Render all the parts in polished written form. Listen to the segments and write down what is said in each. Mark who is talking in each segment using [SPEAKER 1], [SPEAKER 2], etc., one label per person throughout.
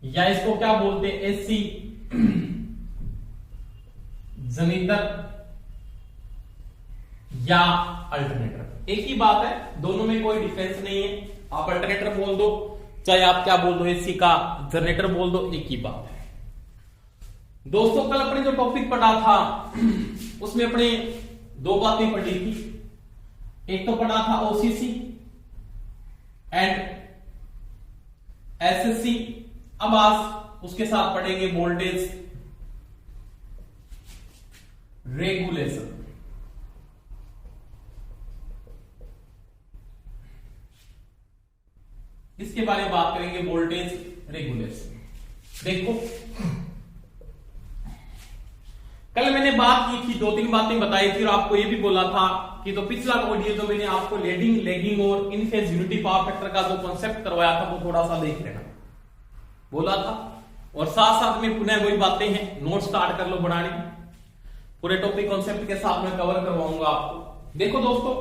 [SPEAKER 1] या इसको क्या बोलते हैं, एसी जनरेटर या अल्टरनेटर, एक ही बात है, दोनों में कोई डिफरेंस नहीं है। आप अल्टरनेटर बोल दो चाहे आप क्या बोल दो, एसी का जनरेटर बोल दो, एक ही बात है। दोस्तों कल अपने जो टॉपिक पढ़ा था उसमें अपने दो बातें पढ़ी थी, एक तो पढ़ा था ओसीसी एंड एसएससी। अब आज उसके साथ पढ़ेंगे वोल्टेज रेगुलेशन। इसके बारे में बात करेंगे, वोल्टेज रेगुलेशन। देखो कल मैंने बात की थी, दो तीन बातें बताई थी और आपको यह भी बोला था कि तो पिछला वीडियो जो मैंने आपको लीडिंग लेगिंग और इन फेज यूनिटी पावर फैक्टर का जो कॉन्सेप्ट करवाया था वो थोड़ा सा देख लेना बोला था। और साथ साथ में पुनः वही बातें हैं, नोट स्टार्ट कर लो बनाने, पूरे टॉपिक कॉन्सेप्ट के साथ में कवर करवाऊंगा आपको। देखो दोस्तों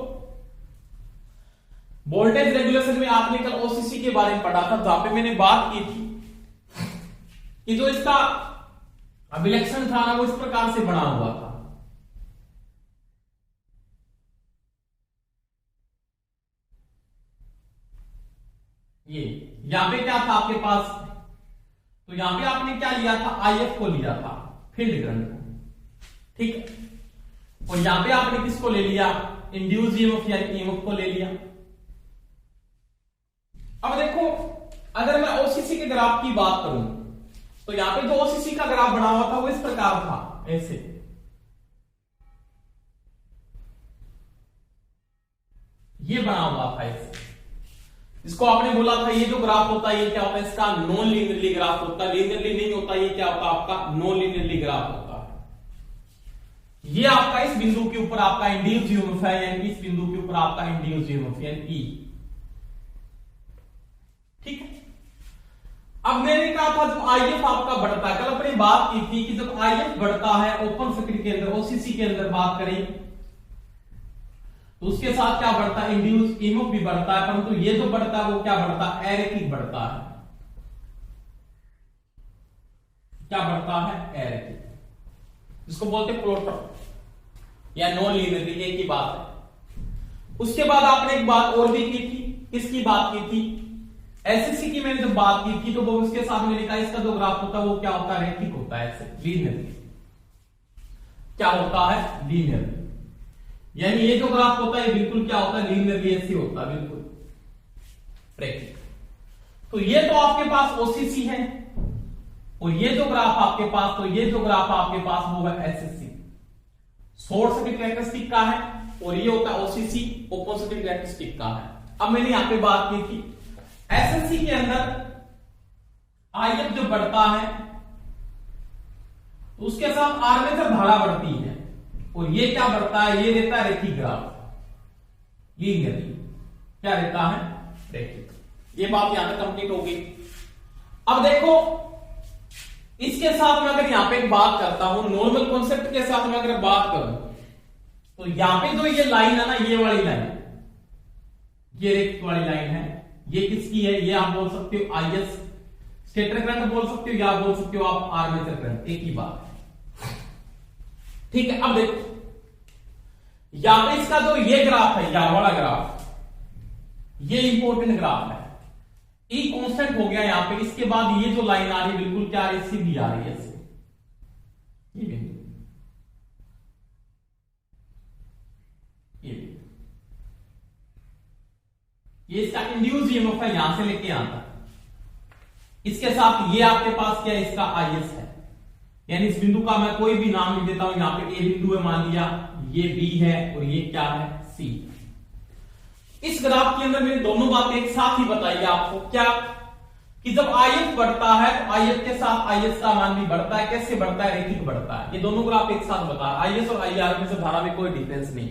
[SPEAKER 1] वोल्टेज रेगुलेशन में आपने कल ओसीसी के बारे में पढ़ा था, जहां पे मैंने बात की थी कि जो इसका अभिलक्षण था ना वो इस प्रकार से बना हुआ था। ये यहां पे क्या था आपके पास, तो यहां पे आपने क्या लिया था, आईएफ को लिया था, फील्ड करंट को, ठीक है। और यहां पे आपने किसको ले लिया, इंड्यूस ईएमएफ या ईएमएफ को ले लिया। अब देखो अगर मैं ओसीसी के ग्राफ की बात करूं तो यहां पे जो ओसीसी का ग्राफ बना हुआ था वो इस प्रकार था, ऐसे ये बना हुआ था ऐसे। इसको आपने बोला था ये जो ग्राफ होता है ये क्या होता है, इसका नॉन लीनियरली ग्राफ होता है, लीनियरली नहीं होता, ये क्या होता है आपका नॉन लीनियरली ग्राफ होता है। ये आपका इस बिंदु के ऊपर आपका इंड्यूस ईएमएफ है, यानी इस बिंदु के ऊपर आपका इंड्यूस ईएमएफ यानी ई, ठीक है। अब मैंने कहा था जब आईएफ आपका बढ़ता है, कल अपनी बात की थी कि जब आईएफ बढ़ता है ओपन सर्किट के अंदर, ओसीसी के अंदर बात करें तो उसके साथ क्या बढ़ता है, इंड्यूस ईएमएफ भी बढ़ता है, परंतु ये जो बढ़ता है वो क्या बढ़ता है, एरेकिक बढ़ता है। क्या बढ़ता है, एरेकिक, जिसको बोलते हैं प्लॉटर या नॉन लीनियरली, एक ही बात है। उसके बाद आपने एक बात और भी की थी, किसकी बात की थी, एसएससी की मैंने जब बात की थी तो वो उसके साथ मैंने कहा इसका जो ग्राफ होता है वो क्या होता है, रैखिक होता है, ऐसे लीनियरली। क्या होता है, लीनियरली, यानी ये जो ग्राफ होता है ये बिल्कुल क्या होता है, लीनियरली ऐसे होता है, बिल्कुल रैखिक। तो ये तो आपके पास ओसीसी है और ये जो ग्राफ आपके पास, तो ये जो ग्राफ आपके पास वो है एसएससी, शॉर्ट सर्किट कैरेक्टरिस्टिक का है, और ये होता है ओसीसी ओपन सर्किट कैरेक्टरिस्टिक का है। अब मैंने यहां पे बात की थी एसएससी के अंदर आईएफ जो बढ़ता है तो उसके साथ आर्मेचर धारा बढ़ती है, और ये क्या बढ़ता है, ये रहता है रैखिक ग्राफ, लीनियरली क्या रहता है, रैखिक। ये बात यहां तक कंप्लीट होगी। अब देखो इसके साथ मैं अगर यहां पे एक बात करता हूं, नॉर्मल कॉन्सेप्ट के साथ मैं अगर बात करूं तो यहां पे जो ये लाइन है ना, ये वाली लाइन, ये रैखिक वाली लाइन है, ये किसकी है, ये आप बोल सकते हो आईएस स्टेटर करंट बोल सकते हो, या बोल सकते हो आप आर्मेचर करंट, एक ही बात है, ठीक है। अब देखो यहां पे इसका जो ये ग्राफ है, यहां वाला ग्राफ, ये इंपॉर्टेंट ग्राफ है, ई कांस्टेंट हो गया यहां पे। इसके बाद ये जो लाइन आ रही है बिल्कुल क्या आ रही है, सीधी आ रही है ऐसे, ये बिंदु, ये इसका इंड्यूस ईएमएफ है यहां से लेके यहां तक। इसके साथ ये आपके पास क्या है, इसका आईएस है, यानी इस बिंदु का मैं कोई भी नाम लिख देता हूं, यहां पे ए बिंदु है मान लिया, ये बी है और ये क्या है, सी। इस ग्राफ के अंदर मैंने दोनों बातें एक साथ ही बताई है आपको, क्या कि जब आईएफ बढ़ता है तो आईएफ के साथ आईएस का मान भी बढ़ता है। कैसे बढ़ता है, रैखिक बढ़ता है। ये दोनों ग्राफ एक साथ बता रहा है, आईएस और आईआर में से धारा में कोई डिफरेंस नहीं।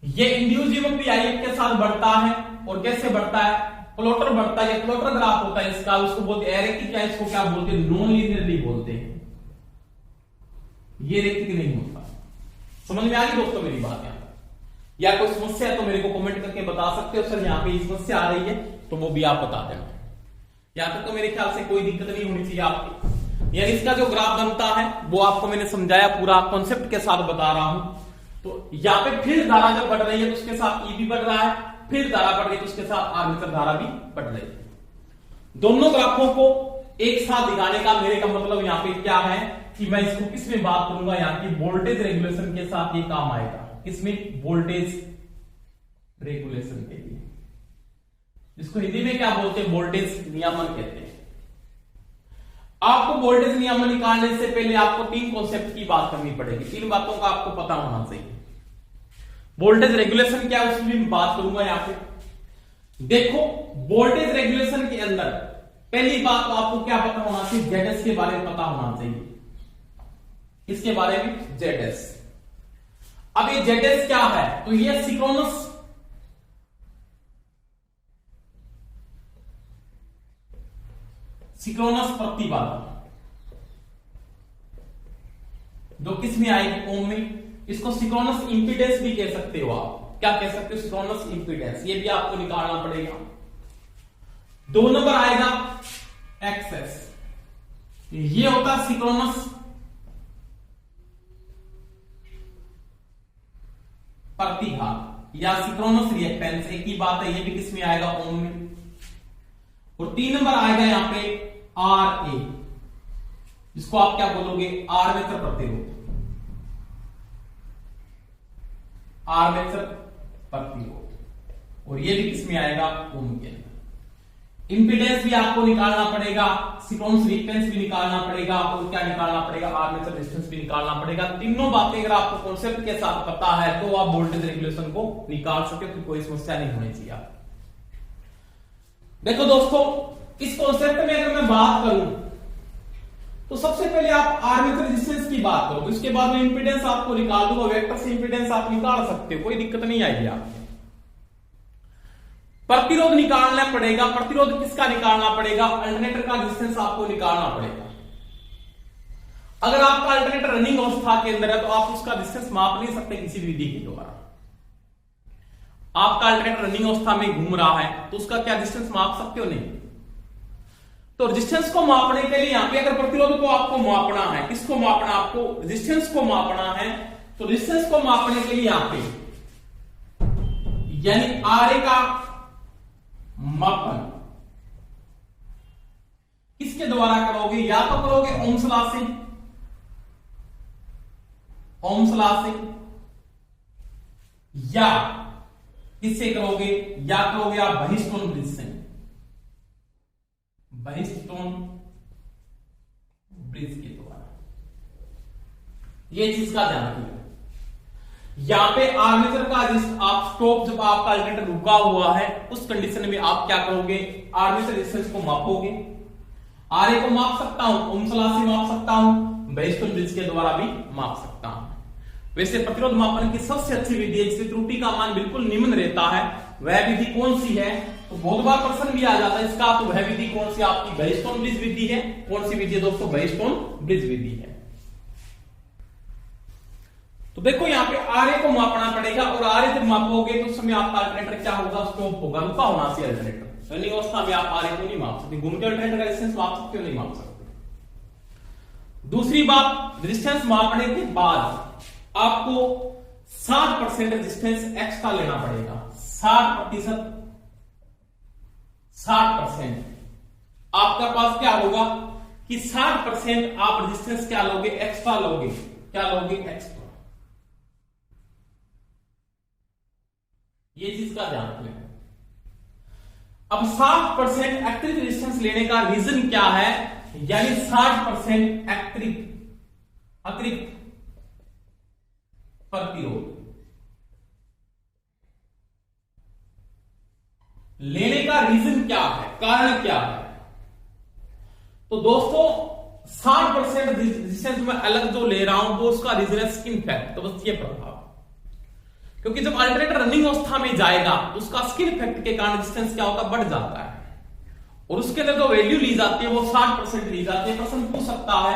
[SPEAKER 1] ये इंड्यूस ईएमएफ भी आईएफ के साथ बढ़ता है, और कैसे बढ़ता है, प्लॉटर बढ़ता है, ये प्लॉटर ग्राफ होता है इसका, उसको बोलते हैं रैखिक, या इसको क्या बोलते हैं, नॉन लीनियरली बोलते हैं। ये रैखिक नहीं होता। समझ में आ गई दोस्तों मेरी बात यहां पर, या कोई समस्या है तो मेरे को कमेंट करके बता सकते हो, सर यहां पे समस्या आ रही है तो वो भी आप बता देना। यहां तक तो मेरे ख्याल से कोई दिक्कत नहीं होनी चाहिए आपकी। यानी इसका जो ग्राफ बनता है वो आपको मैंने समझाया, पूरा कॉन्सेप्ट के साथ बता रहा हूं। तो यहां पे फिर धारा जब बढ़ रही है तो उसके साथ ई भी बढ़ रहा है, फिर धारा बढ़ रही है तो उसके साथ आर्मेचर धारा भी बढ़ रही है। दोनों ग्राफों को एक साथ दिखाने का मेरे का मतलब यहां पे क्या है कि मैं इसको किसमें बात करूंगा, यहां की वोल्टेज रेगुलेशन के साथ ये काम आएगा। किसमें? वोल्टेज रेगुलेशन के लिए, जिसको हिंदी में क्या बोलते हैं? वोल्टेज नियमन कहते हैं। आपको वोल्टेज नियमन निकालने से पहले आपको 3 कॉन्सेप्ट की बात करनी पड़ेगी, 3 बातों का आपको पता होना चाहिए। वोल्टेज रेगुलेशन क्या है उसमें बात करूंगा यहां पे। देखो, वोल्टेज रेगुलेशन के अंदर पहली बात तो आपको क्या पता होना चाहिए? जेडएस के बारे में पता होना चाहिए। इसके बारे में जेडएस। अब ये जेडएस क्या है? तो ये सिंक्रोनस प्रतिबाधा, जो किसमें आएगी? ओम में। इसको सिंक्रोनस इंपीडेंस भी कह सकते हो आप। क्या कह सकते हो? Synchronous impedance. ये भी आपको निकालना पड़ेगा। 2 नंबर आएगा एक्सेस, ये होता है सिंक्रोनस प्रतिघात या सिंक्रोनस रिएक्टेंस। एक ही बात है, ये भी किसमें आएगा? ओम में। और 3 नंबर आएगा यहां पे आर ए, जिसको आप क्या बोलोगे? आर्मेचर प्रतिरोध। आर्मेचर प्रतिरोध, और ये भी किसमें आएगा? ओम के अंदर। इंपीडेंस भी आपको निकालना पड़ेगा, सिंक्रोनस रिएक्टेंस भी निकालना पड़ेगा, और क्या निकालना पड़ेगा? आर्मेचर रेजिस्टेंस भी निकालना पड़ेगा। तीनों बातें अगर आपको कॉन्सेप्ट के साथ पता है तो आप वोल्टेज रेगुलेशन को निकाल सके, तो कोई समस्या नहीं होनी चाहिए। देखो दोस्तों, इस कॉन्सेप्ट में अगर मैं बात करूं तो सबसे पहले आप आर्मेचर रेजिस्टेंस की बात करो, उसके बाद में इंपीडेंस आपको निकाल दूंगा। वेक्टर से इंपीडेंस आप निकाल सकते हो, कोई दिक्कत नहीं आएगी आपको। प्रतिरोध निकालना पड़ेगा। प्रतिरोध किसका निकालना पड़ेगा? अल्टरनेटर का रेजिस्टेंस आपको निकालना पड़ेगा। अगर आपका अल्टरनेटर रनिंग अवस्था के अंदर है तो आप उसका रेजिस्टेंस माप नहीं सकते किसी भी विधि के द्वारा। आपका अल्टरनेटर रनिंग अवस्था में घूम रहा है तो उसका क्या रेजिस्टेंस माप सकते हो? नहीं। तो रेजिस्टेंस को मापने के लिए यहां पे अगर प्रतिरोध को आपको मापना है, किसको मापना? आपको रेजिस्टेंस को मापना है। तो रेजिस्टेंस को मापने के लिए यहां पे यानी आरए का मापन किसके द्वारा करोगे? या तो करोगे ओम्स लॉ से, ओम्स लॉ से, या किससे करोगे? या करोगे आप बर्नस्टोन ब्रिज से। बर्नस्टोन ब्रिज के द्वारा। ये चीज का ध्यान रखिएगा। यहां पे आर्मेचर का आप स्टॉप, जब आपका अल्टरनेटर रुका हुआ है उस कंडीशन में आप क्या करोगे? आर्मेचर रेजिस्टेंस को मापोगे। आरए को माप सकता हूं, ओम्स लॉ से माप सकता हूं, बर्नस्टोन ब्रिज के द्वारा भी माप सकता हूं। वैसे प्रतिरोध मापन की सबसे अच्छी विधि है जिसमें त्रुटि का मान बिल्कुल निम्न रहता है, वह विधि कौन सी है? तो बहुत बार प्रश्न भी आ जाता है इसका, तो वह विधि कौन सी? आपकी बर्नस्टोन ब्रिज विधि है। कौन सी विधि है दोस्तों? बर्नस्टोन ब्रिज विधि है। तो देखो यहां पे आरए को मापना पड़ेगा, और आरए जब मापोगे तो उस समय आपका अल्टरनेटर क्या होगा? स्टॉप होगा, रुका होना चाहिए अल्टरनेटर। रनिंग अवस्था में आप आरए को नहीं माप सकते। घूम के अल्टरनेटर का रेजिस्टेंस माप सकते हो? नहीं माप सकते। दूसरी बात, रेजिस्टेंस मापने के बाद आपको 60% रेजिस्टेंस एक्स्ट्रा लेना पड़ेगा। 60%। आपका पास क्या होगा कि 60% आप रेजिस्टेंस क्या लोगे? एक्स्ट्रा लोगे। क्या लोगे? एक्स्ट्रा। ये चीज का ध्यान रखना। अब 60% अतिरिक्त रेजिस्टेंस लेने का रीजन क्या है? यानी 60% अतिरिक्त प्रतिरोध लेने का रीजन क्या है? कारण क्या है? तो दोस्तों 60% रेजिस्टेंस में अलग जो ले रहा हूं वो उसका रीजन है स्किन इफेक्ट। तो बस ये प्रभाव, क्योंकि जब अल्टरनेटर रनिंग अवस्था में जाएगा तो उसका स्किन इफेक्ट के कारण रेजिस्टेंस क्या होता है? बढ़ जाता है, और उसके अंदर जो वैल्यू ली जाती है वो 60% ली जाती है। प्रश्न पूछ सकता है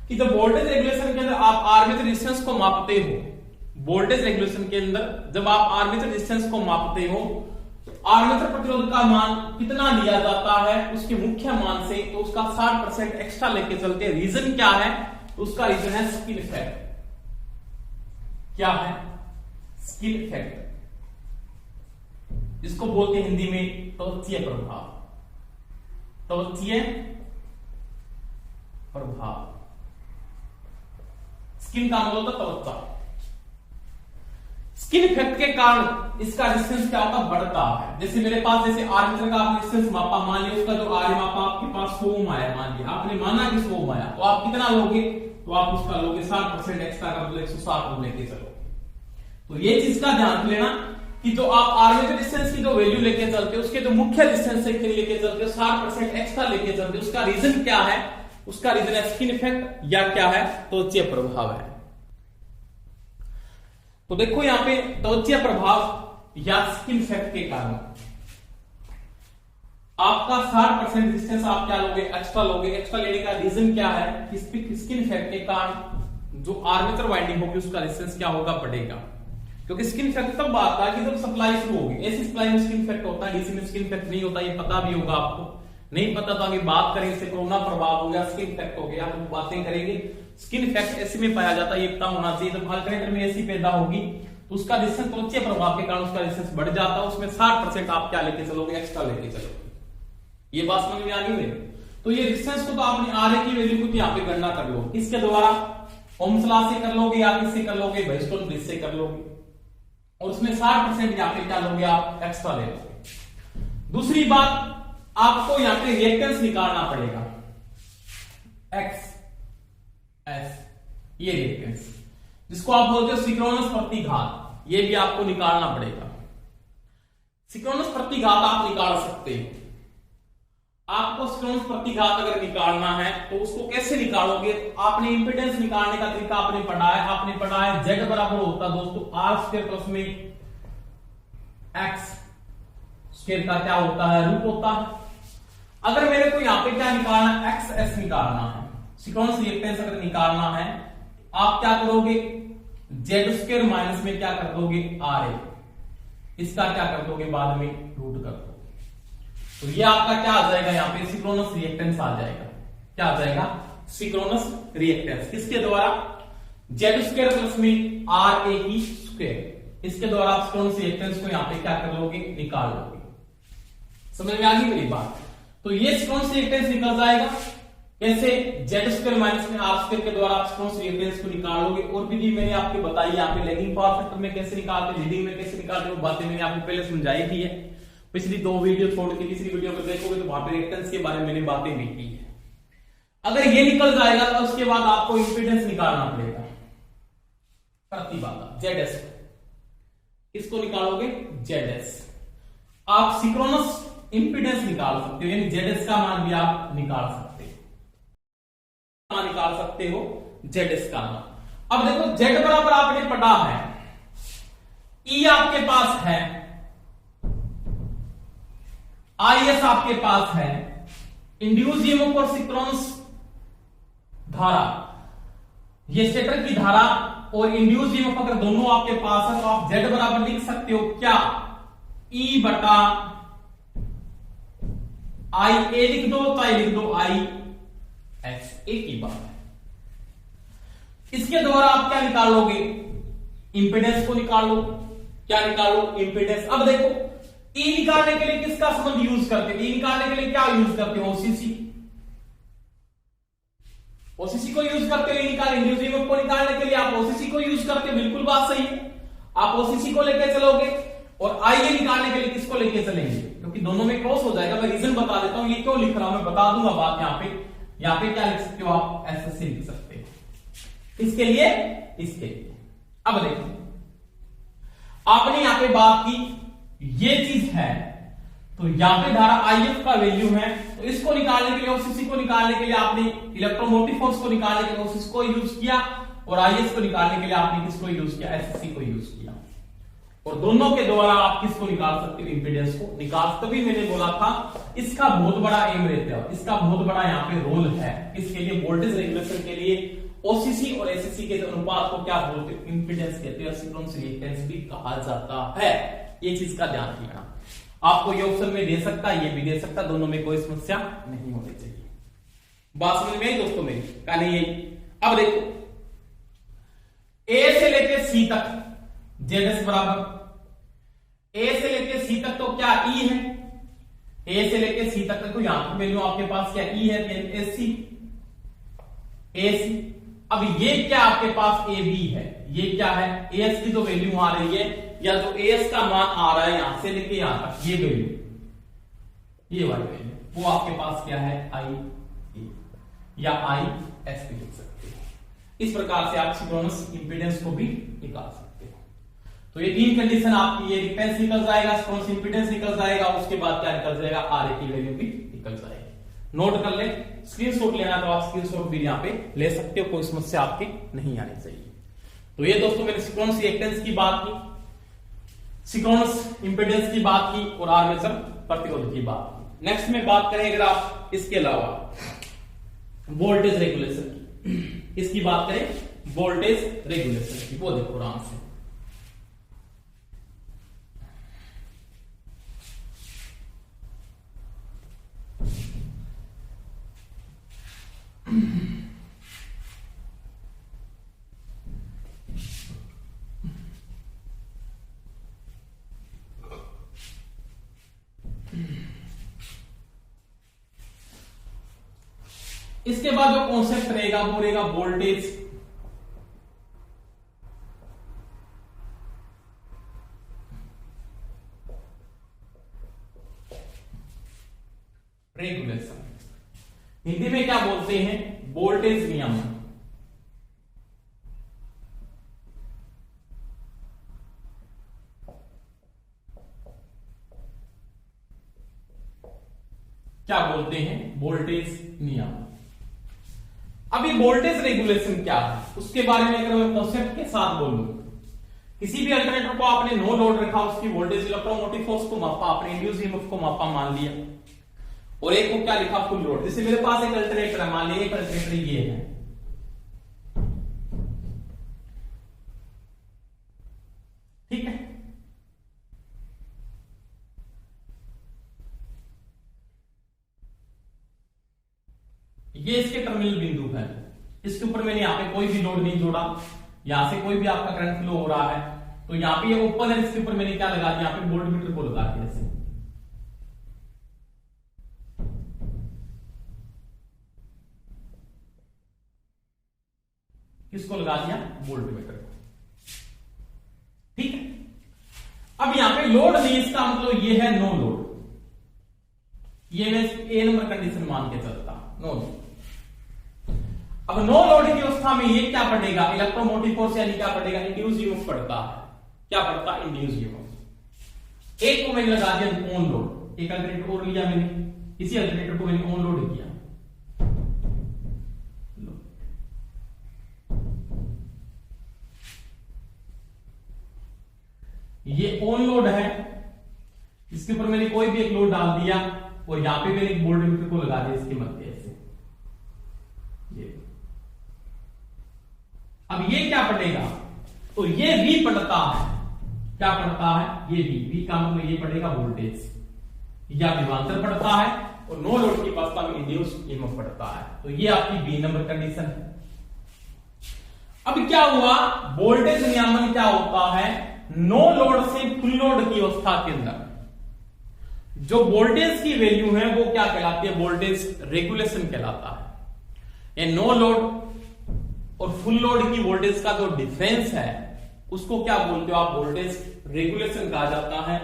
[SPEAKER 1] कि जब वोल्टेज रेगुलेशन के अंदर आप आर्मेचर रेजिस्टेंस को मापते हो, वोल्टेज रेगुलेशन के अंदर जब आप आर्मेचर रेजिस्टेंस को मापते हो आर्मेचर प्रतिरोध का मान कितना लिया जाता है उसके मुख्य मान से, तो उसका 60% एक्स्ट्रा लेके चलते हैं। रीजन क्या है? तो उसका रीजन है स्किन इफेक्ट। क्या है? Skin effect. इसको बोलते हैं हिंदी में त्वचीय प्रभाव। त्वचीय प्रभाव। स्किन का मतलब होता है त्वचा। स्किन इफेक्ट के कारण इसका रेजिस्टेंस क्या होता? बढ़ता है। जैसे मेरे पास जैसे आर्मेचर का आपने रेजिस्टेंस मापा, मान लिया उसका जो आर मापा आपके पास 100 ओम आया, मान लिया आपने माना कि 100 ओम आया, तो आप कितना लोगे? तो आप उसका लोगे 60% एक्स्ट्रा कर दो, 160 ओम लेके चलो। तो ये चीज का ध्यान लेना कि जो आप आर्मेचर रेजिस्टेंस की जो वैल्यू लेके चलते हो उसके जो मुख्य रेजिस्टेंस से लेके चलते हो 60% एक्स्ट्रा लेके चलते हो, उसका रीजन क्या है? उसका रीजन है स्किन इफेक्ट या क्या है? त्वचीय प्रभाव है। तो देखो यहां पे त्वचीय प्रभाव या स्किन इफेक्ट के कारण आपका 60% रेजिस्टेंस आप क्या लोगे? एक्स्ट्रा लोगे। एक्स्ट्रा लेने का रीजन क्या है? कि स्किन इफेक्ट के कारण जो आर्मेचर वाइंडिंग होगी उसका रेजिस्टेंस क्या होगा? बढ़ेगा। क्योंकि स्किन इफेक्ट तब आता है कि जब सप्लाई शुरू होगी। एसी सप्लाई में स्किन इफेक्ट होता है, डीसी में स्किन इफेक्ट नहीं होता। ये पता भी होगा आपको। नहीं पता तो आगे बात करेंगे। इससे कोरोना प्रभाव हो गया, स्किन इफेक्ट हो गया, तो बातें करेंगे। स्किन इफेक्ट एसी में पाया जाता है, ये पता होना चाहिए। जब अल्टरनेटर में एसी पैदा होगी तो उसका रेजिस्टेंस त्वचीय प्रभाव के कारण उसका रेजिस्टेंस बढ़ जाता है। उसमें 60% आप क्या लेके चलोगे? एक्स्ट्रा लेके चलोगे। ये बात समझ में आ गई मेरे? तो ये रेजिस्टेंस को तो आपने आरए की वैल्यू को यहाँ पे गणना कर लो। किसके द्वारा? ओम्स लॉ से कर लोगे या किससे कर लोगे? वेस्टर्न ब्रिज से कर लोगे। और उसमें 60% यहाँ पे क्या लोगे? आप एक्स्ट्रा ले लोगे। दूसरी बात, आपको यहाँ पे रिएक्टेंस निकालना पड़ेगा। एक्स एस, ये रिएक्टेंस जिसको आप बोलते हो सिंक्रोनस प्रतिघात, ये भी आपको निकालना पड़ेगा। सिंक्रोनस प्रतिघात आप निकाल सकते हो। आपको सिंक्रोनस प्रतिघात अगर निकालना है तो उसको कैसे निकालोगे? आपने इंपीडेंस निकालने का तरीका आपने पढ़ा है जेड बराबर होता है दोस्तों आर स्क्वायर प्लस में एक्स स्क्वायर का क्या होता है? रूट होता है। अगर मेरे को यहां पे क्या निकालना है? एक्स एस निकालना है। सिंक्रोनस रिएक्टेंस अगर निकालना है आप क्या करोगे? जेड स्क्वायर माइनस में क्या कर दोगे? R A. इसका क्या कर दोगे? बाद में रूट कर दोगे। तो ये आपका क्या आ जाएगा? यहां पे सिंक्रोनस रिएक्टेंस आ जाएगा। क्या आ जाएगा? Synchronous reactance. किसके द्वारा? जेड स्क्वायर प्लस में आर ए की स्क्वायर। इसके द्वारा आप सिंक्रोनस रिएक्टेंस को यहां पे क्या कर लोगे? निकाल लोगे। समझ में आ गई मेरी बात? तो ये सिंक्रोनस रिएक्टेंस निकल जाएगा। कैसे? जेड स्क्वायर माइनस में आर स्क्वायर के द्वारा आप सिंक्रोनस रिएक्टेंस को निकालोगे। और विधि मैंने आपको बताई यहाँ पे लैगिंग पावर फैक्टर में कैसे निकालते, लीडिंग में कैसे निकालते, वो बातें मैंने आपको पहले समझाई थी। पिछली 2 वीडियो छोड़ के तीसरी वीडियो में देखोगे तो वहां पे रिएक्टेंस के बारे में मैंने बातें भी की है। अगर ये निकल जाएगा तो उसके बाद आपको इंपीडेंस निकालना पड़ेगा। प्रतिबाधा जेडएस, इसको निकालोगे जेडएस। आप सिंक्रोनस इंपीडेंस निकाल सकते हो, यानी जेडएस का मान भी आप निकाल सकते हो जेडएस का मान। अब देखो जेड बराबर आपने पढ़ा है, ई आपके पास है, आईएस आपके पास है, इंड्यूस ईएमएफ और सिंक्रोनस धारा, ये स्टेटर की धारा और इंड्यूस ईएमएफ अगर दोनों आपके पास है तो आप जेड बराबर लिख सकते हो क्या? ई बटा आई ए लिख दो, चाहे लिख दो आई एस, एक ही बात है। इसके द्वारा आप क्या निकालोगे? इंपीडेंस को निकालो। क्या निकालो? इंपीडेंस। अब देखो ई निकालने के लिए किसका संबंध यूज करते? ई निकालने के लिए क्या यूज करते हो? ओसीसी। ओसीसी को यूज करते हो। इंड्यूस ईएमएफ को निकालने के लिए आप ओसीसी को यूज करते हो। बिल्कुल बात सही है, आप ओसीसी को लेके चलोगे। और आईए निकालने के लिए किसको लेके चलेंगे? क्योंकि दोनों में क्रॉस हो जाएगा। मैं रीजन बता देता हूं, ये क्यों लिख रहा हूं मैं बता दूंगा बात। यहां पे क्या लिख सकते हो आप? एसएससी लिख सकते हो। इसके लिए, इसके लिए। अब देखो आपने यहां पे बात की, ये चीज है तो यहां पे धारा आईएफ का वैल्यू है, तो इसको निकालने के लिए, ओसीसी को निकालने के लिए आपने इलेक्ट्रोमोटिव फोर्स को निकालने के लिए ओसीसी को यूज किया, और आईएस को निकालने के लिए आपने किसको यूज किया? एसएससी को यूज किया। और दोनों के द्वारा आप किसको निकाल सकते हो? इंपीडेंस को निकाल। तभी मैंने बोला था इसका बहुत बड़ा एम रहता है, इसका बहुत बड़ा यहाँ पे रोल है। इसके लिए वोल्टेज रेगुलेशन के लिए ओसीसी और एसएससी के अनुपात को क्या बोलते हैं? इंपीडेंस कहते हैं, सिंक्रोनस रिएक्टेंस भी कहा जाता है। ये चीज का ध्यान रखना। आपको ये ऑप्शन में दे सकता है, ये भी दे सकता, दोनों में कोई समस्या नहीं होनी चाहिए। बात समझ में आई दोस्तों मेरी? कहने यही। अब देखो ए से लेके सी तक जेड बराबर ए से लेके सी तक तो क्या ई है, ए से लेके सी तक तो यहां की वैल्यू आपके पास क्या ई है, एसी एसी। अब ये क्या आपके पास ए बी है, ये क्या है, एस की जो वैल्यू आ रही है या जो एस का मान आ रहा है यहां से लेके यहां तक, ये वैल्यू, ये वाली वैल्यू वो आपके पास क्या है, आई ए या आई एस भी लिख सकते हैं। इस प्रकार से आप सिंक्रोनस इंपीडेंस को भी निकाल सकते हो। तो ये तीन कंडीशन आपकी, ये रिएक्टेंस निकल जाएगा, सिंक्रोनस इंपीडेंस निकल जाएगा, उसके बाद क्या निकल जाएगा, आर ए की वैल्यू भी निकल जाएगी। नोट कर ले, स्क्रीनशॉट लेना तो आप स्क्रीनशॉट भी यहां पे ले सकते हो, कोई समस्या आपके नहीं आनी चाहिए। तो ये दोस्तों मैंने सिंक्रोनस रिएक्टेंस की बात की, सिंक्रोनस इंपीडेंस की बात की और आर्मेचर प्रतिरोध की बात की। नेक्स्ट में बात करें अगर आप इसके अलावा वोल्टेज रेगुलेशन की, इसकी बात करें वोल्टेज रेगुलेशन की, वो देखो आराम से। इसके बाद जो कॉन्सेप्ट रहेगा वो रहेगा वोल्टेज रेगुलेशन, हिंदी में क्या बोलते हैं, वोल्टेज नियमन। क्या बोलते हैं, वोल्टेज नियमन। अभी वोल्टेज रेगुलेशन क्या है उसके बारे में अगर मैं कॉन्सेप्ट के साथ बोलूं, किसी भी अल्टरनेटर को आपने नो लोड रखा, उसकी वोल्टेज इलेक्ट्रोमोटिव फोर्स को मापा, आपने इंड्यूस ईएमएफ को मापा मान लिया, और एक को क्या लिखा, फुल लोड। जैसे मेरे पास एक अल्टरनेटर है, मान लिया एक अल्टरनेटर ये है, ठीक है, ये इसके टर्मिनल बिंदु है, इसके ऊपर मैंने यहां पे कोई भी लोड नहीं जोड़ा, यहां से कोई भी आपका करंट फ्लो हो रहा है, तो यहां पे ये ओपन है, इसके ऊपर मैंने क्या लगा दिया, यहां पे वोल्टमीटर को लगा दिया, ऐसे किसको लगा दिया, वोल्टमीटर को, ठीक है। अब यहां पे लोड नहीं, इसका मतलब ये है नो लोड, ये मैं ए नंबर कंडीशन मान के चलता, नो लोड। अब नो लोड की अवस्था में ये क्या पड़ेगा, इलेक्ट्रोमोटिव फोर्स यानी क्या पड़ेगा, इंड्यूस ईएमएफ पड़ता है, क्या पड़ता है, इंड्यूस ईएमएफ। एक को मैंने लगा दिया ऑन लोड, एक अल्टरनेटर और लिया मैंने, इसी अल्टरनेटर को मैंने ऑन लोड किया, ये ऑन लोड है, इसके ऊपर मैंने कोई भी एक लोड डाल दिया, और यहां पे मैंने एक वोल्टमीटर को लगा दिया इसके मध्य से, ये। अब ये क्या पड़ेगा, तो ये V पड़ता है, क्या पड़ता है, ये V का मतलब ये पड़ेगा वोल्टेज, या विभवांतर पड़ता है, और नो लोड की अवस्था में इंड्यूस ईएमएफ पड़ता है, तो ये आपकी बी नंबर कंडीशन है। अब क्या हुआ, वोल्टेज नियमन क्या होता है, नो लोड से फुल लोड की अवस्था के अंदर जो वोल्टेज की वैल्यू है वो क्या कहलाती है, वोल्टेज रेगुलेशन कहलाता है। ये नो लोड और फुल लोड की वोल्टेज का जो डिफरेंस है उसको क्या बोलते हो आप, वोल्टेज रेगुलेशन कहा जाता है।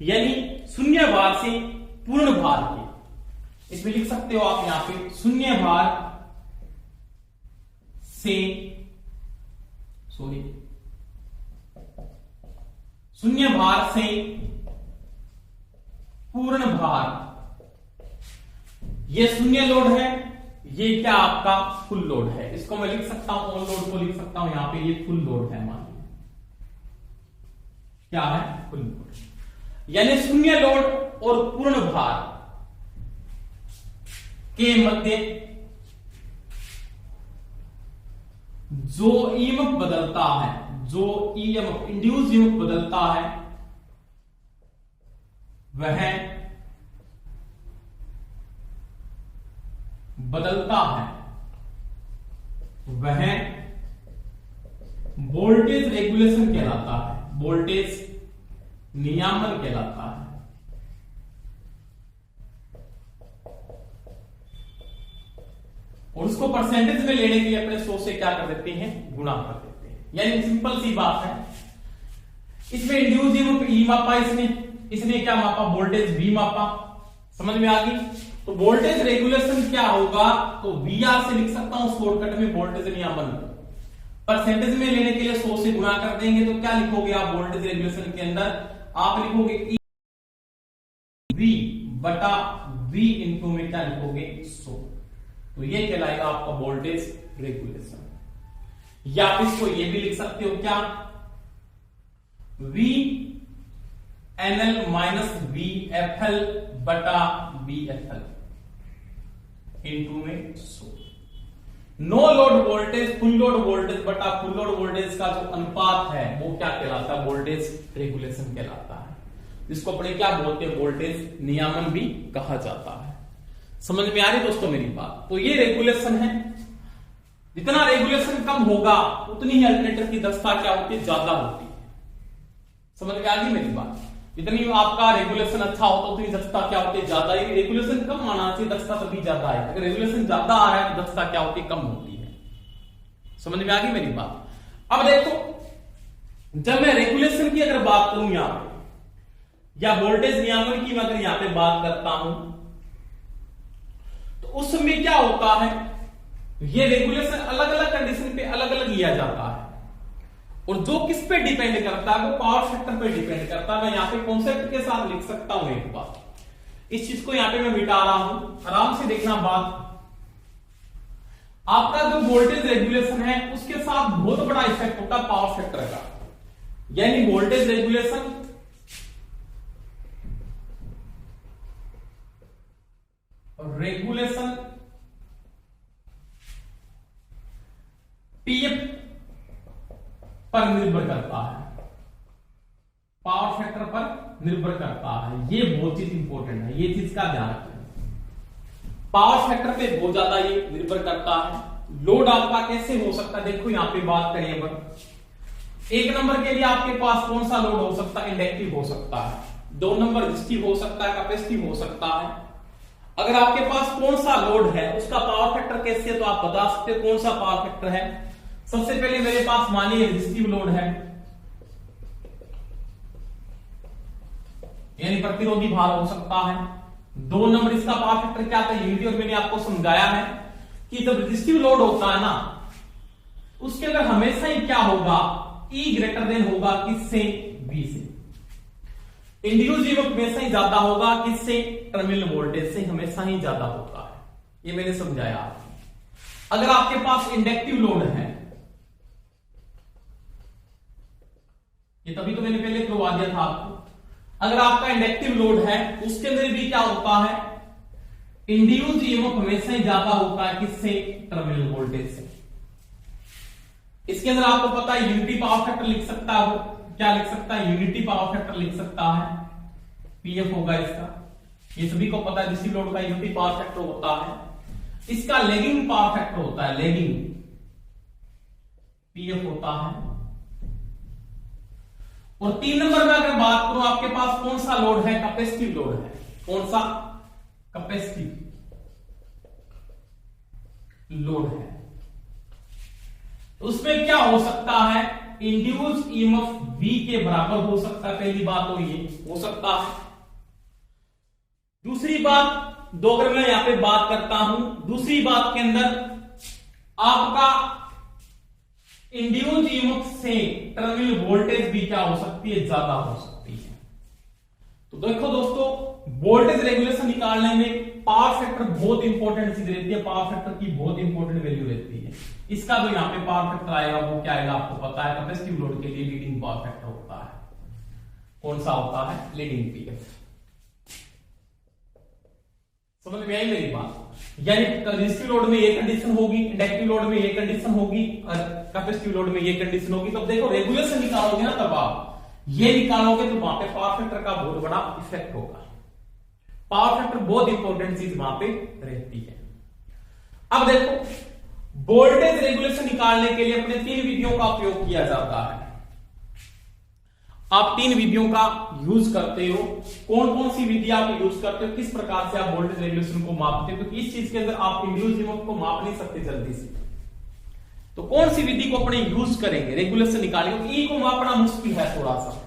[SPEAKER 1] यानी शून्य भार से पूर्ण भार की, इसमें लिख सकते हो आप यहां पे शून्य भार से, सॉरी, शून्य भार से पूर्ण भार, ये शून्य लोड है, ये क्या आपका फुल लोड है। इसको मैं लिख सकता हूं, ऑन लोड को लिख सकता हूं यहां पे, ये फुल लोड है, मान लीजिए क्या है, फुल लोड। यानी शून्य लोड और पूर्ण भार के मध्य जो ईएमएफ बदलता है, जो ईएमएफ इंड्यूस ईएमएफ बदलता है, वह बदलता है, वह वोल्टेज रेगुलेशन कहलाता है, वोल्टेज नियामन कहलाता है। और उसको परसेंटेज में लेने के लिए अपने 100 से क्या कर देते हैं, गुणा कर देते हैं। यानी सिंपल सी बात है, इसमें इंड्यूस ई मापा, इसने क्या मापा, वोल्टेज V मापा। समझ में आ गई? तो वोल्टेज रेगुलेशन क्या होगा, तो VR से लिख सकता हूं शॉर्टकट में वोल्टेज नियामन को। परसेंटेज में लेने के लिए 100 से गुणा कर देंगे तो क्या लिखोगे आप वोल्टेज रेगुलेशन के अंदर, आप लिखोगे V बटा V इंटू में क्या लिखोगे 100। तो ये कहलाएगा आपका वोल्टेज रेगुलेशन। या आप इसको ये भी लिख सकते हो क्या, VNL माइनस VFL बटा VFL इंटू में 100। No load voltage full load voltage बटा फुल लोड वोल्टेज का जो अनुपात है वो क्या कहलाता है, वोल्टेज रेगुलेशन कहलाता है, जिसको अपने क्या बोलते हैं, वोल्टेज नियामन भी कहा जाता है। समझ में आ रही दोस्तों मेरी बात? तो ये रेगुलेशन है। जितना रेगुलेशन कम होगा उतनी ही अल्टरनेटर की दक्षता क्या होती है, ज्यादा होती है। समझ में आ गई मेरी बात? जितनी आपका रेगुलेशन अच्छा होता है उतनी दक्षता क्या होती है, ज्यादा। रेगुलेशन कम आना चाहिए, दक्षता तभी ज्यादा है। अगर रेगुलेशन ज्यादा आ रहा है तो दक्षता क्या होती है, कम होती है। समझ में आ गई मेरी बात? अब देखो, जब मैं रेगुलेशन की अगर बात करूं यहां पे, या वोल्टेज नियामन की मैं अगर यहां पे बात करता हूं, तो उस समय क्या होता है, ये रेगुलेशन अलग अलग कंडीशन पे अलग अलग लिया जाता है। और जो किस पे डिपेंड करता है, वो पावर फैक्टर पे डिपेंड करता है। मैं यहां पे कॉन्सेप्ट के साथ लिख सकता हूं एक बात, इस चीज को यहां पे मैं मिटा रहा हूं, आराम से देखना बात। आपका जो वोल्टेज रेगुलेशन है उसके साथ बहुत बड़ा इफेक्ट होता है पावर फैक्टर का। यानी वोल्टेज रेगुलेशन पीएफ पर निर्भर करता है, पावर फैक्टर पर निर्भर करता है। ये बहुत चीज इंपॉर्टेंट है, ये चीज का ध्यान रखें। पावर फैक्टर पे बहुत ज्यादा ये निर्भर करता है। लोड आपका कैसे हो सकता है, देखो यहां पे बात करें अब, एक नंबर के लिए आपके पास कौन सा लोड हो सकता है, इंडक्टिव हो सकता है। 2 नंबर रेजिस्टिव हो सकता है, कैपेसिटिव हो सकता है। अगर आपके पास कौन सा लोड है उसका पावर फैक्टर कैसे है, तो आप बता सकते हो कौन सा पावर फैक्टर है। सबसे पहले मेरे पास मानिए रेजिस्टिव लोड है, यानी प्रतिरोधी भार हो सकता है। 2 नंबर इसका पावर फैक्टर क्या था, यूनिटी। और मैंने आपको समझाया है कि जब रेजिस्टिव लोड होता है ना, उसके अंदर हमेशा ही क्या होगा, E ग्रेटर देन होगा किससे, V से। इंड्यूस ईएमएफ हमेशा ही ज्यादा होगा किससे, टर्मिनल वोल्टेज से हमेशा ही ज्यादा होता है। ये मैंने समझाया आपको। अगर आपके पास इंडक्टिव लोड है, ये तभी तो मैंने पहले करवा दिया था आपको। अगर आपका इंडक्टिव लोड है उसके अंदर भी क्या होता है, इंड्यूस ईएमएफ हमेशा ही ज्यादा होता है किससे, टर्मिनल वोल्टेज से। इसके अंदर आपको पता है यूनिटी पावर फैक्टर लिख सकता है, क्या लिख सकता है, यूनिटी पावर फैक्टर लिख सकता है, पीएफ होगा इसका। ये सभी को पता है रेजिस्टिव लोड का यूनिटी पावर फैक्टर होता है। इसका लैगिंग पावर फैक्टर होता है, लैगिंग पीएफ होता है। और 3 नंबर में अगर बात करूं, आपके पास कौन सा लोड है, कैपेसिटिव लोड है। कौन सा, कैपेसिटिव लोड है। उसमें क्या हो सकता है, इंड्यूस ईएमएफ V के बराबर हो सकता है। पहली बात तो ये हो सकता है। दूसरी बात, 2 अगर मैं यहां पे बात करता हूं, दूसरी बात के अंदर आपका इंड्यूस ईएमएफ से टर्मिनल वोल्टेज भी क्या हो सकती है, ज्यादा हो सकती है। तो देखो दोस्तों, वोल्टेज रेगुलेशन निकालने में पावर फैक्टर बहुत इंपॉर्टेंट चीज रहती है। पावर फैक्टर की बहुत इंपॉर्टेंट वैल्यू रहती है। इसका जो यहां पे पावर फैक्टर आएगा वो क्या आएगा, आपको पता है, कैपेसिटिव लोड के लिए लीडिंग पावर फैक्टर होता है। कौन सा होता है, लीडिंग पीएफ। समझ में आई मेरी बात? यानी रेजिस्टिव लोड में ये कंडीशन होगी, इंडक्टिव लोड में ये कंडीशन होगी, और कैपेसिटिव लोड में ये कंडीशन होगी। तब देखो रेगुलेशन निकालोगे ना, तब आप ये निकालोगे तो वहां पे पावर फैक्टर का बहुत बड़ा इफेक्ट होगा। पावर फैक्टर बहुत इंपॉर्टेंट चीज वहां पे रहती है। अब देखो वोल्टेज रेगुलेशन निकालने के लिए अपने 3 विधियों का उपयोग किया जाता है। आप 3 विधियों का यूज करते हो। कौन कौन सी विधि आप यूज करते हो, किस प्रकार से आप वोल्टेज रेगुलेशन को मापते हो, क्योंकि इस चीज के अंदर आप इंड्यूस ईएमएफ को माप नहीं सकते जल्दी से। तो कौन सी विधि को अपने यूज करेंगे रेगुलेशन निकालेंगे, तो ई को मापना मुश्किल है थोड़ा सा,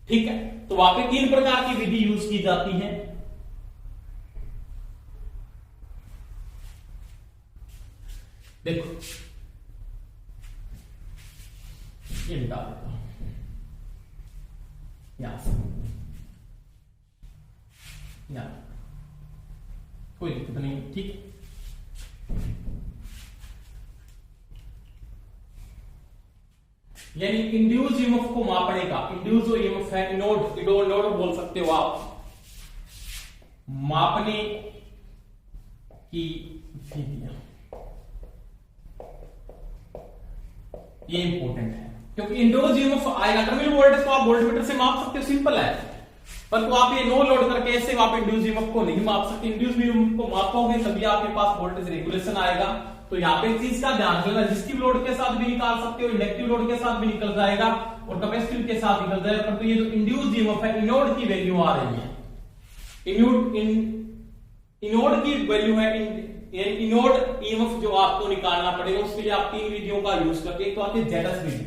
[SPEAKER 1] ठीक है। तो वहां पे 3 प्रकार की विधि यूज की जाती है। देखो ये निकाल देता हूं यहां से, यहां कोई दिक्कत नहीं, ठीक। यानी इंड्यूस ईएमएफ को मापने का, इंड्यूस जो ईएमएफ है नोड बोल सकते हो आप, मापने की विधियां, ये इंपॉर्टेंट है क्योंकि इंड्यूस ईएमएफ आएगा टर्मिनल वोल्टेज को आप वोल्टमीटर से माप सकते हो, सिंपल है। पर तो आप ये नो लोड करके ऐसे आप इंड्यूस ईएमएफ को नहीं माप सकते। इंड्यूस ईएमएफ को मापोगे तभी आपके पास वोल्टेज रेगुलेशन आएगा। तो यहाँ पे चीज का ध्यान रखना, रेजिस्टिव लोड के साथ भी निकाल सकते हो, इंडक्टिव लोड के साथ भी निकल जाएगा और कैपेसिटिव के साथ निकल जाएगा। पर तो ये जो इंड्यूस ईएमएफ है इनोड की वैल्यू आ रही है, इनोड की वैल्यू है, इनोड ईएमएफ जो आपको निकालना पड़ेगा उसके लिए आप 3 विधियों का यूज करते हैं। तो आती है जेडस विधि।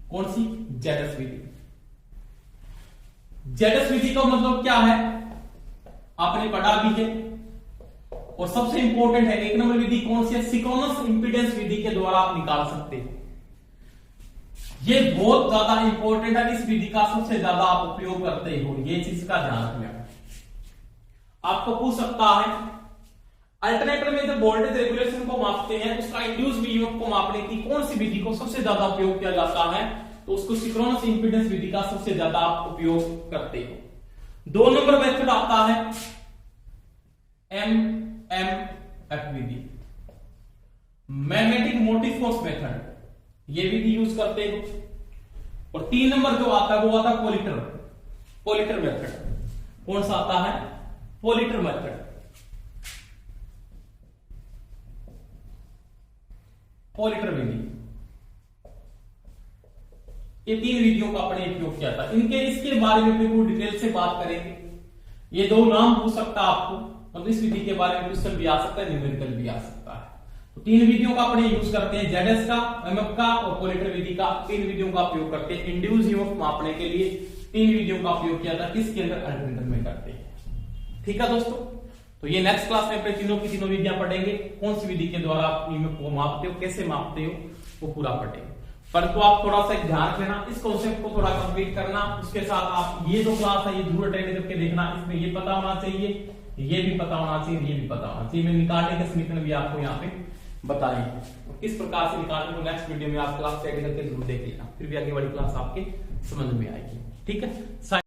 [SPEAKER 1] कौन सी? जेडस विधि। जेडस विधि का मतलब क्या है आपने पढ़ा भी है, और सबसे इंपॉर्टेंट है 1 नंबर विधि कौन सी है? सिंक्रोनस इंपीडेंस विधि के द्वारा आप निकाल सकते हैं। ये बहुत ज्यादा इंपॉर्टेंट है, इस विधि का सबसे ज्यादा आप उपयोग करते हो, ये चीज का ध्यान रखना। आपको पूछ सकता है अल्टरनेटर में जब वोल्टेज रेगुलेशन को मापते हैं उसका इंड्यूस ईएमएफ को मापने की कौन सी विधि को सबसे ज्यादा उपयोग किया जाता है? तो उसको सिंक्रोनस इंपीडेंस विधि का सबसे ज्यादा आप उपयोग करते हो। 2 नंबर मेथड आता है एमएमएफ विधि, मैग्नेटिक मोटिव फोर्स मेथड, ये विधि यूज करते हो। और 3 नंबर जो आता है वो आता है पोलिटर मेथड। कौन सा आता है? पोलिटर मेथड। पोलिटर विधि, ये 3 विधियों का अपने उपयोग किया था। इसके बारे में पूरी डिटेल से बात करेंगे। ये 2 नाम पूछ सकता है आपको, मतलब इस विधि के बारे में क्वेश्चन भी आ सकता है, न्यूमेरिकल भी आ सकता है। तो 3 विधियों का अपने यूज करते हैं, जेडएस का, एमएफ का और पोलिटर विधि का। 3 विधियों का उपयोग करते हैं इंड्यूस ईएमएफ मापने के लिए। 3 विधियों का उपयोग किया था, किसके अंदर? अल्टरनेटर में करते हैं। ठीक है दोस्तों, तो ये नेक्स्ट क्लास में अपने तीनों की तीनों विधियां पढ़ेंगे। कौन सी विधि के द्वारा आप ईएमएफ को मापते हो, कैसे मापते हो, वो पूरा पढ़ेंगे। परंतु आप थोड़ा सा ध्यान रखना, इस कॉन्सेप्ट को थोड़ा कंप्लीट करना। उसके साथ आप ये जो क्लास है ये जरूर अटेंड करके देखना। इसमें ये पता होना चाहिए, ये भी पता होना चाहिए, ये भी पता होना चाहिए। मैं निकालने के समीकरण भी आपको यहाँ पे बताएंगे किस प्रकार से निकालने को। नेक्स्ट वीडियो में आप क्लास अटेंड करके जरूर देख लेना, फिर भी आगे वाली क्लास आपके समझ में आएगी। ठीक है।